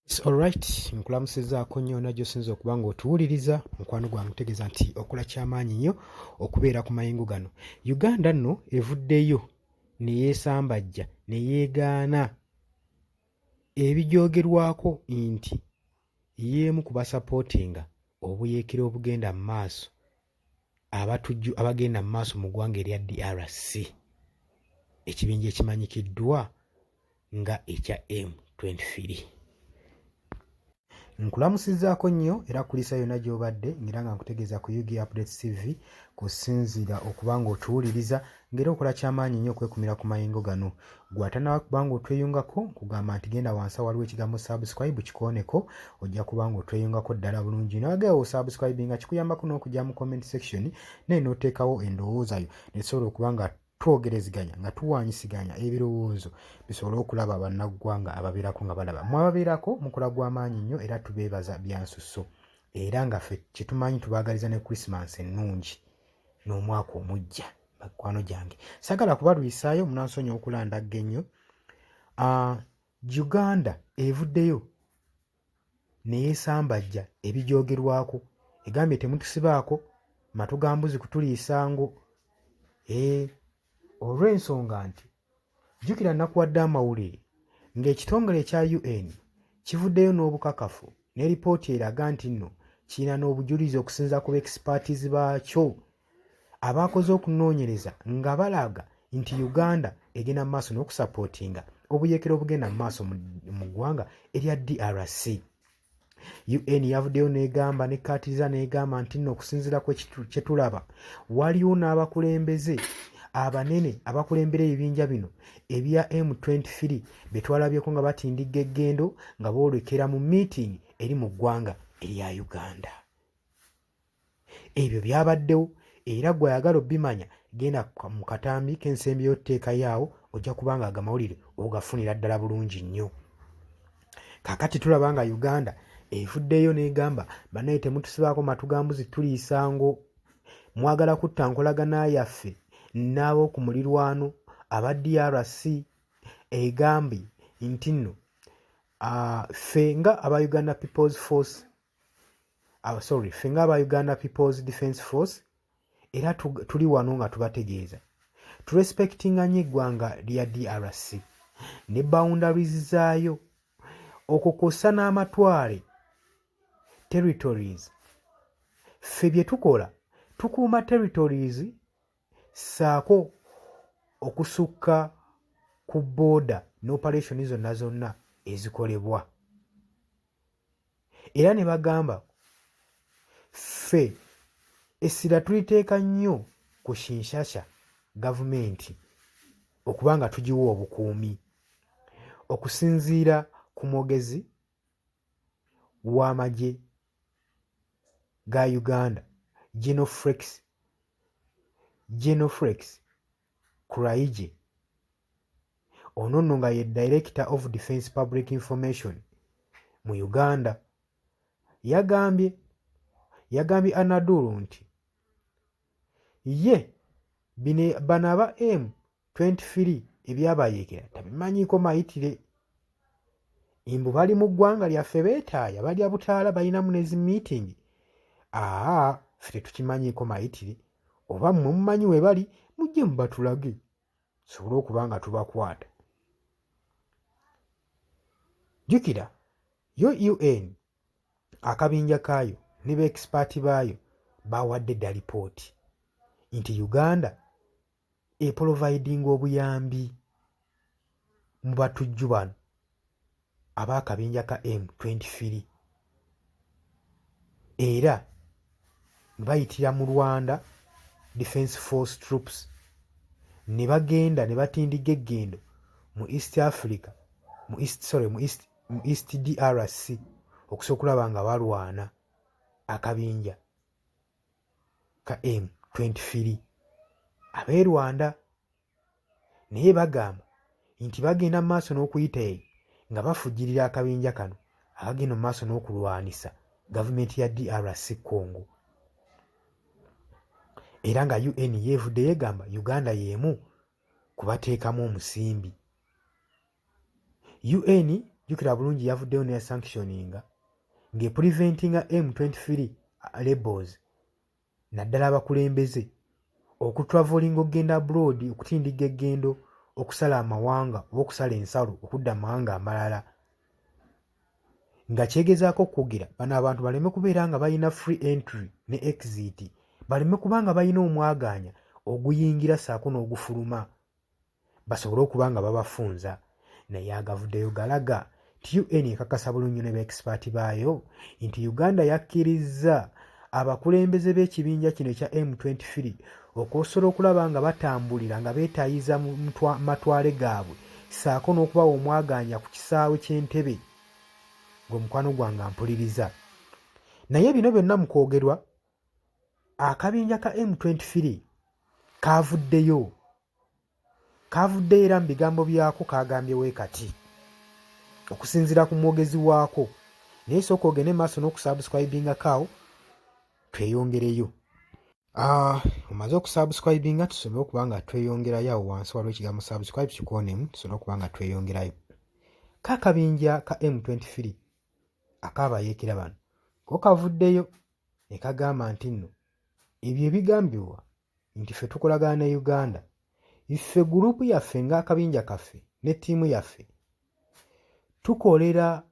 It's alright, nkulamusizaako nnyo najjo sinza okuba ng'otuwuliriza mukwano gwange ntegeeza nti okola kyamaanyi nnyo okubeera ku mayengo gano. Uganda nno evuddeyo ne yeesambajja ne yeegaana ebijoogerwako nti y'emu ku basapootinga obuyeekera obugenda mu maaso abagenda mu maaso mu ggwanga erya DRC, ekibinja ekimanyikiddwa nga ekya M23. Nkulamusizaako nnyo era kulisa yonna gy'obadde ng'era nga nkutegeeza ku UG Updates TV kusinziira okuba ng'otuwuliriza ng'era okola kyamaanyi nnyo okwekumira ku mayengo gano. Gw'atannaba kuba ng'otweyungako nkugamba nti genda wansi waliwo ekigambo subscribe kikooneko ojja kuba ng'otweyungako ddala bulungi. Nabagera osubscribe nga kikuyambako n'okujja mu comment section naye n'oteekawo endowooza yo ne tusobola okuba nga twogereziganya nga tuwaanyisiganya ebirowoozo bisobole okulaba bannaggwanga ababeerako nga balaba. Mmwe ababeerako mukola gw'amaanyi nnyo era tubeebaza byansusso era nga ffe kye tumanyi tubaagaliza ne Christmas ennungi n'omwaka omujja mikwano gyange. Saagala kubalwisaayo munansonyi okulandagga ennyo. Uganda evuddeyo ne yeesambajja ebijoogerwako egambye temutusibaako matu ga mbuzi kutuliisa ngo. Olw'ensonga nti jjukira nnakuwadde amawulire ng'ekitongole ekya UN kivuddeyo n'obukakafu ne lipooti eraga nti nno kirina n'obujulizi okusinziira ku expertise baakyo abaakoze okunoonyereza nga balaga nti Uganda egenda mu maaso n'okusapootinga obuyeekero obugenda mu maaso mu ggwanga erya DRC. UN yavuddeyo n'egamba nekkaatiriza n'egamba nti nno okusinziira kye tulaba waliwo n'abakulembeze abanene abakulembera ebibinja bino ebya M23 be twalabyeko nga batindiga eggendo nga boolekera mu meeting eri mu ggwanga erya Uganda. Ebyo byabaddewo era gwe ayagala obbimanya genda mu katambi k'ensembi y'otuteekayo awo ojja kubanga agamawulire ogafunira ddala bulungi nnyo. Kaakati tulaba nga Uganda evuddeyo n'egamba bannaye temutusibaako matu ga mbuzi tuliisa ngo, mwagala kutta nkolagana yaffe n'ab'oku mulirwano aba DRC. Egambye nti nno ffe nga aba Uganda People's Force ffe nga aba Uganda People's Defence Force era tuli wano nga tubategeeza turespectinga nnyo eggwanga lya DRC ne boundaries zaayo okwo kw'ossa n'amatwale territories. Ffe bye tukola tukuuma territories ssaako okusukka ku booda n'operation zonna zonna ezikolebwa. Era ne bagamba ffe essira tuliteeka nnyo ku Kinshasa gavumenti okuba nga tugiwa obukuumi okusinziira ku mwogezi w'amagye ga Uganda General Felix Kuraije. Ono nno nga ye Director of Defence Public Information mu Uganda yagambye Anadolu nti ye bano aba M23 ebyabayeekera tabimanyiiko mayitire. Mbu bali mu ggwanga lyaffe beetaaya balya butaala balinamu n'ezi meeting. Ffe tetukimanyiiko mayitire, oba mmwe mumanyi we bali mujje mubatulage tusobole okuba nga tubakwata. Jjukira yo UN akabinja kaayo ne ba-expert baayo bawadde dda lipooti nti Uganda eprovidinga obuyambi mu batujju bano ab'akabinja ka M23 era bayitira mu Rwanda Defence Force Troops ne bagenda ne batindiga eggendo mu East Africa mu East DRC okusobola okulaba nga balwana akabinja ka M23 ab'e Rwanda. Naye bagamba nti bagenda mu maaso n'okuyita eyo nga bafujjirira akabinja kano akagenda mu maaso n'okulwanisa gavumenti ya DRC Congo. Era nga UN yeevuddeyo egamba Uganda y'emu kubateekamu omusimbi. UN jjukira bulungi yavuddeyo neya sanctioninga ng'epreventinga M23 rebels naddala abakulembeze okutravolinga okugenda abroad okutindiga eggendo okusala amawanga oba okusala ensalo okudda mu mawanga amalala nga kyegezaako okkugira bano abantu baleme kubeera nga balina free entry ne exit, baleme kuba nga balina omwagaanya oguyingira ssaako n'ogufuluma basobole okuba nga babafunza. Naye agavuddeyo galaga nti UN ekakasa bulungi ne ba-expert baayo nti Uganda yakkirizza abakulembeze b'ekibinja kino ekya M23 okusobola okulaba nga batambulira nga beetaayiza mu matwale gaabwe ssaako n'okubawa omwagaanya ku kisaawe ky'Entebbe ng'omukwano gwange ampuliriza. Naye bino byonna mu kwogerwa akabinja ka M23 kaavuddeyo era mu bigambo byako kaagambye bwe kati okusinziira ku mwogezi waako. Naye sooka ogende maaso n'okusubscribinga kaawo tweyongereyo. Omaze okusubscribinga tusobole okuba nga tweyongerayo awo wansi waliwo ekigambo subscribe kikoonemu tusobole okuba nga tweyongerayo. Kakabinja ka M23 akaabayeekera bano ko kavuddeyo ne kagamba nti nno ebyo ebigambibwa nti ffe tukolagana ne Uganda, iffe gurupu yaffe ng'akabinja kaffe ne ttiimu yaffe tukolera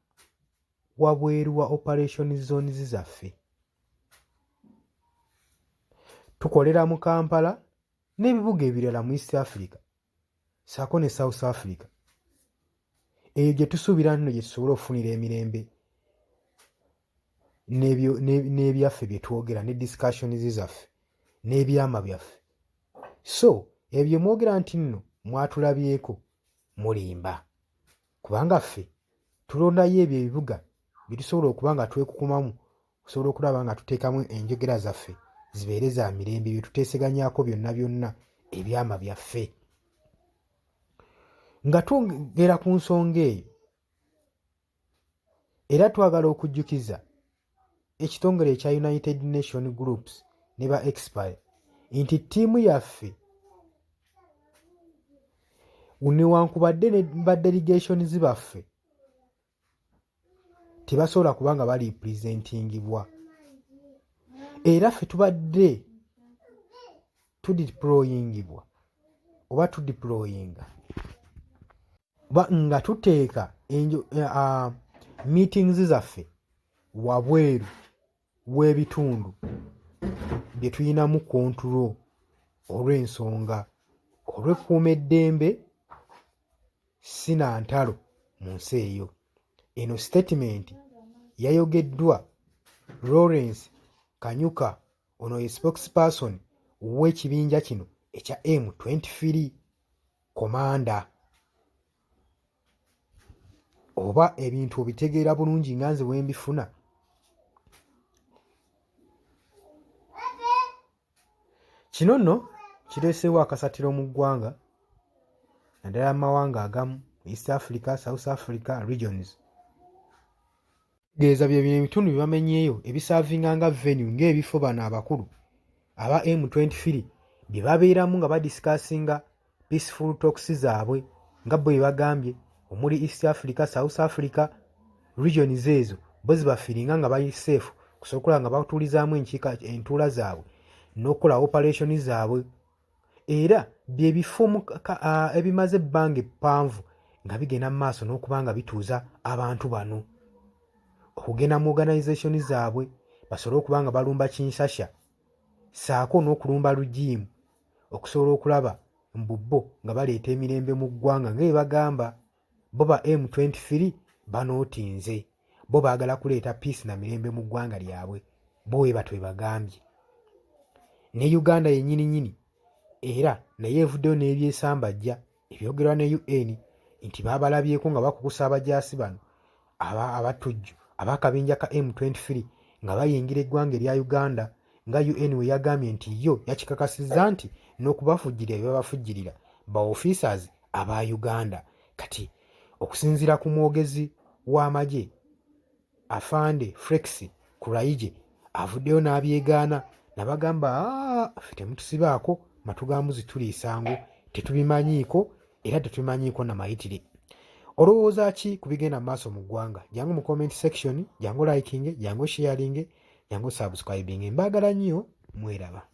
wabweru wa operation zones zaffe, tukolera mu Kampala n'ebibuga ebirala mu East Africa ssaako ne South Africa. Eyo gye tusuubira nno gye tusobola okufunira emirembe n'ebyaffe bye twogera ne discussions zaffe n'ebyama byaffe. So ebyo mwogera nti nno mwatulabyeko mulimba, kubanga ffe tulondayo ebyo ebibuga bye tusobola okuba nga twekukumamu okusobola okulaba nga tuteekamu enjogera zaffe zibeere za mirembe bye tuteeseganyaako byonna byonna ebyama byaffe. Nga twongera ku nsonga eyo era twagala okujjukiza ekitongole ekya United Nation Groups ne ba expert nti ttiimu yaffe newankubadde ne ba delegations baffe tebasobola kuba nga balipresentingibwa, era ffe tubadde tudeployingibwa oba tudeployinga nga tuteeka meetings zaffe wabweru w'ebitundu bye tuyinamu control olw'ensonga olw'ekuuma eddembe sinantalo mu nsi eyo. Eno statement yayogeddwa Lawrence Kanyuka, ono ye spokesperson w'ekibinja kino ekya M23 komanda. Oba ebintu obitegeera bulungi nga nze bwe mbifuna. Kino nno kireeseewo akasatiro mu ggwanga naddala amawanga agamu East Africa, South Africa regions. Geeza bye bino ebitundu bye bamenyeeyo ebisaavinga nga venue ng'ebifo bano abakulu aba M23 bye babeeramu nga badisikasinga peaceful talks zaabwe nga bwe bagambye omuli East Africa, South Africa regions ezo bo zibafiringa nga bali safe kusobola nga batuulizaamu entuula zaabwe n'okukola operation zaabwe. Era bye bifo ebimaze ebbanga eppanvu nga bigenda mu maaso n'okuba nga bituuza abantu bano okugenda mu organisation zaabwe basobole okuba nga balumba Kinshasa ssaako n'okulumba Lugimu okusobola okulaba mbubbo nga baleeta emirembe mu ggwanga nga bye bagamba bo ba M23 banootinze, bo baagala kuleeta peace na mirembe mu ggwanga lyabwe, bo we batwe bagambye. Ne Uganda yennyini era naye evuddeyo n'ebyesambajja ebyogerwa ne UN nti baabalabyeko nga bakukusa abajaasi bano abatujju ab'akabinja ka M23 nga bayingira eggwanga erya Uganda, nga UN we yagambye nti yo yakikakasizza nti n'okubafujjirira bye babafujjirira ba officers aba Uganda. Kati okusinziira ku mwogezi w'amagye Afande Flex Kuraije avuddeyo n'abyegaana nabagamba ffe temutusibaako matugambuzi tuli isango tetubimanyiiko era tetubimanyiiko na mayitire. olowooza ki ku bigenda mu maaso mu ggwanga? Jangu mu comment section, jangu liking, jangu sharing, jangu subscribing. Mbaagala nnyo, mweraba.